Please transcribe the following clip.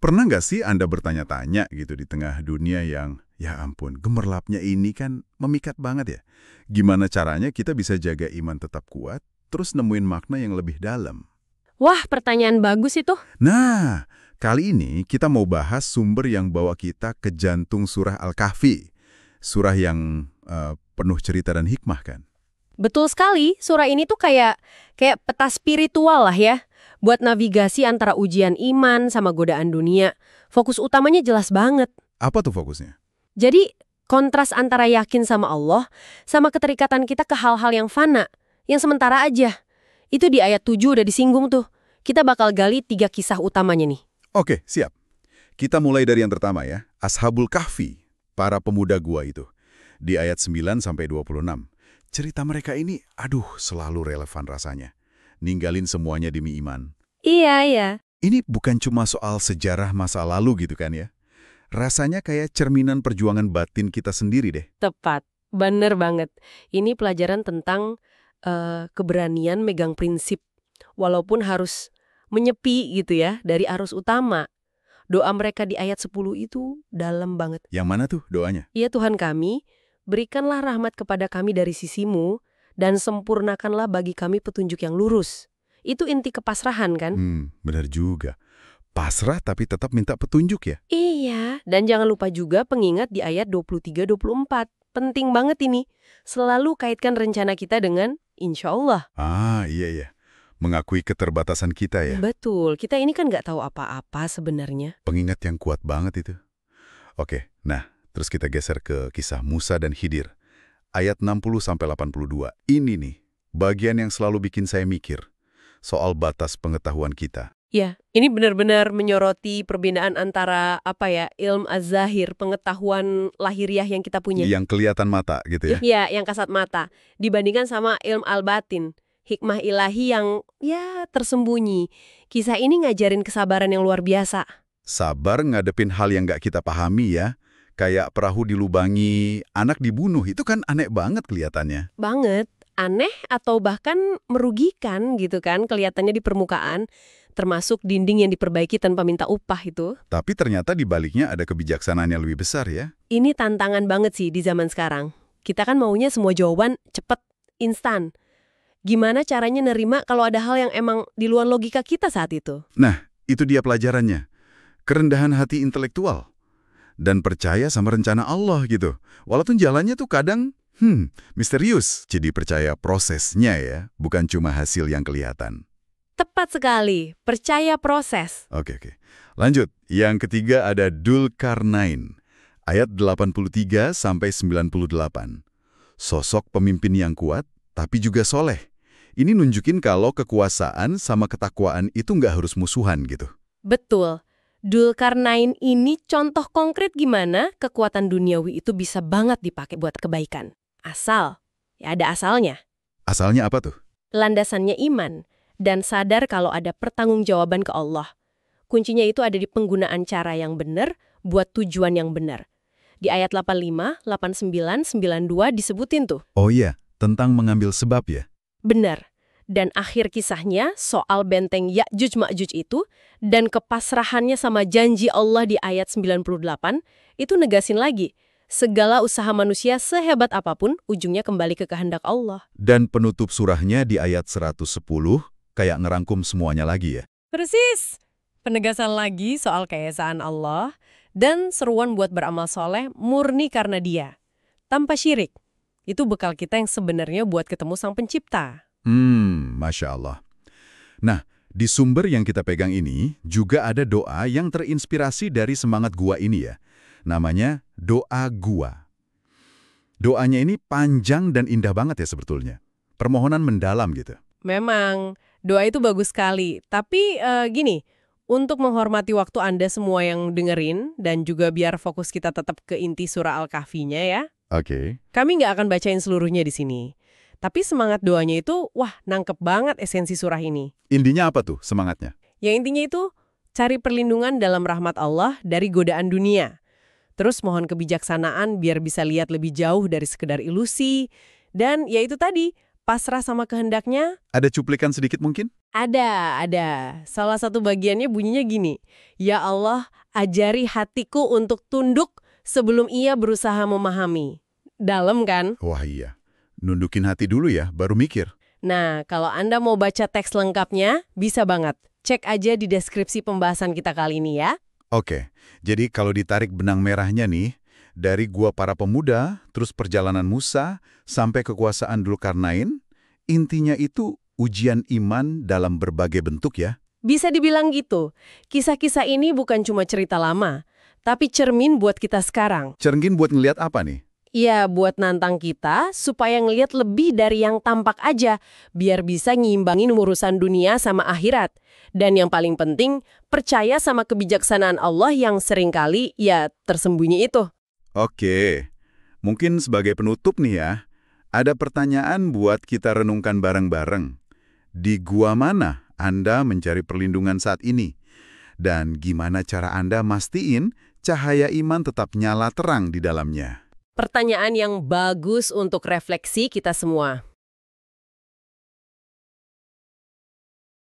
Pernah nggak sih Anda bertanya-tanya gitu di tengah dunia yang, ya ampun, gemerlapnya ini kan memikat banget ya? Gimana caranya kita bisa jaga iman tetap kuat, terus nemuin makna yang lebih dalam? Wah, pertanyaan bagus itu. Nah, kali ini kita mau bahas sumber yang bawa kita ke jantung surah Al-Kahfi. Surah yang penuh cerita dan hikmah kan? Betul sekali, surah ini tuh kayak peta spiritual lah ya. Buat navigasi antara ujian iman sama godaan dunia. Fokus utamanya jelas banget. Apa tuh fokusnya? Jadi, kontras antara yakin sama Allah sama keterikatan kita ke hal-hal yang fana, yang sementara aja. Itu di ayat 7 udah disinggung tuh. Kita bakal gali 3 kisah utamanya nih. Oke, siap. Kita mulai dari yang pertama ya, Ashabul Kahfi, para pemuda gua itu. Di ayat 9-26. Cerita mereka ini, aduh, selalu relevan rasanya. Ninggalin semuanya demi iman. Iya, iya. Ini bukan cuma soal sejarah masa lalu gitu kan ya. Rasanya kayak cerminan perjuangan batin kita sendiri deh. Tepat. Bener banget. Ini pelajaran tentang keberanian megang prinsip. Walaupun harus menyepi gitu ya dari arus utama. Doa mereka di ayat 10 itu dalam banget. Yang mana tuh doanya? Ya Tuhan kami, berikanlah rahmat kepada kami dari sisimu, dan sempurnakanlah bagi kami petunjuk yang lurus. Itu inti kepasrahan kan? Benar juga. Pasrah tapi tetap minta petunjuk ya? Iya, dan jangan lupa juga pengingat di ayat 23-24. Penting banget ini. Selalu kaitkan rencana kita dengan insya Allah. Ah, iya. Mengakui keterbatasan kita ya. Betul, kita ini kan nggak tahu apa-apa sebenarnya. Pengingat yang kuat banget itu. Oke, nah, terus kita geser ke kisah Musa dan Khidir. Ayat 60-82. Ini nih, bagian yang selalu bikin saya mikir. Soal batas pengetahuan kita. Ya, ini benar-benar menyoroti perbedaan antara ilmu az-zahir, pengetahuan lahiriah yang kita punya. Yang kelihatan mata gitu ya. Iya, yang kasat mata. Dibandingkan sama ilmu al-batin, hikmah ilahi yang tersembunyi. Kisah ini ngajarin kesabaran yang luar biasa. Sabar ngadepin hal yang nggak kita pahami ya. Kayak perahu dilubangi, anak dibunuh, itu kan aneh banget kelihatannya. Banget. Aneh atau bahkan merugikan gitu kan kelihatannya di permukaan. Termasuk dinding yang diperbaiki tanpa minta upah itu. Tapi ternyata di baliknya ada kebijaksanaan yang lebih besar ya. Ini tantangan banget sih di zaman sekarang. Kita kan maunya semua jawaban cepet, instan. Gimana caranya nerima kalau ada hal yang emang di luar logika kita saat itu? Nah, itu dia pelajarannya. Kerendahan hati intelektual. Dan percaya sama rencana Allah gitu. Walaupun jalannya tuh kadang, misterius. Jadi percaya prosesnya ya, bukan cuma hasil yang kelihatan. Tepat sekali, percaya proses. Oke. Lanjut, yang ketiga ada Dzulkarnain. Ayat 83-98. Sosok pemimpin yang kuat, tapi juga soleh. Ini nunjukin kalau kekuasaan sama ketakwaan itu nggak harus musuhan gitu. Betul. Dzulkarnain ini contoh konkret gimana kekuatan duniawi itu bisa banget dipakai buat kebaikan. Asal, ya ada asalnya. Asalnya apa tuh? Landasannya iman, dan sadar kalau ada pertanggungjawaban ke Allah. Kuncinya itu ada di penggunaan cara yang benar buat tujuan yang benar. Di ayat 85, 89, 92 disebutin tuh. Oh iya, tentang mengambil sebab ya? Benar. Dan akhir kisahnya soal benteng Ya'juj Ma'juj itu dan kepasrahannya sama janji Allah di ayat 98 itu negasin lagi. Segala usaha manusia sehebat apapun ujungnya kembali ke kehendak Allah. Dan penutup surahnya di ayat 110 kayak ngerangkum semuanya lagi ya? Persis. Penegasan lagi soal keesaan Allah dan seruan buat beramal soleh murni karena Dia. Tanpa syirik. Itu bekal kita yang sebenarnya buat ketemu Sang Pencipta. Masya Allah. Nah, di sumber yang kita pegang ini juga ada doa yang terinspirasi dari semangat gua ini ya. Namanya doa gua. Doanya ini panjang dan indah banget ya sebetulnya. Permohonan mendalam gitu. Memang, doa itu bagus sekali. Tapi gini, untuk menghormati waktu Anda semua yang dengerin dan juga biar fokus kita tetap ke inti surah Al-Kahfinya ya. Oke. Kami nggak akan bacain seluruhnya di sini. Tapi semangat doanya itu, nangkep banget esensi surah ini. Intinya apa tuh semangatnya? Ya intinya itu, cari perlindungan dalam rahmat Allah dari godaan dunia. Terus mohon kebijaksanaan biar bisa lihat lebih jauh dari sekedar ilusi. Dan ya itu tadi, pasrah sama kehendaknya? Ada cuplikan sedikit mungkin? Ada. Salah satu bagiannya bunyinya gini, "Ya Allah, ajari hatiku untuk tunduk sebelum ia berusaha memahami." Dalam kan? Wah iya. Nundukin hati dulu ya, baru mikir. Nah, kalau Anda mau baca teks lengkapnya, bisa banget. Cek aja di deskripsi pembahasan kita kali ini ya. Oke, jadi kalau ditarik benang merahnya nih, dari Gua Para Pemuda, terus perjalanan Musa, sampai kekuasaan Dzulkarnain, intinya itu ujian iman dalam berbagai bentuk ya. Bisa dibilang gitu. Kisah-kisah ini bukan cuma cerita lama, tapi cermin buat kita sekarang. Cermin buat ngelihat apa nih? Ya, buat nantang kita supaya ngelihat lebih dari yang tampak aja, biar bisa nyimbangin urusan dunia sama akhirat. Dan yang paling penting, percaya sama kebijaksanaan Allah yang seringkali ya tersembunyi itu. Oke, mungkin sebagai penutup nih ya, ada pertanyaan buat kita renungkan bareng-bareng. Di gua mana Anda mencari perlindungan saat ini? Dan gimana cara Anda mastiin cahaya iman tetap nyala terang di dalamnya? Pertanyaan yang bagus untuk refleksi kita semua.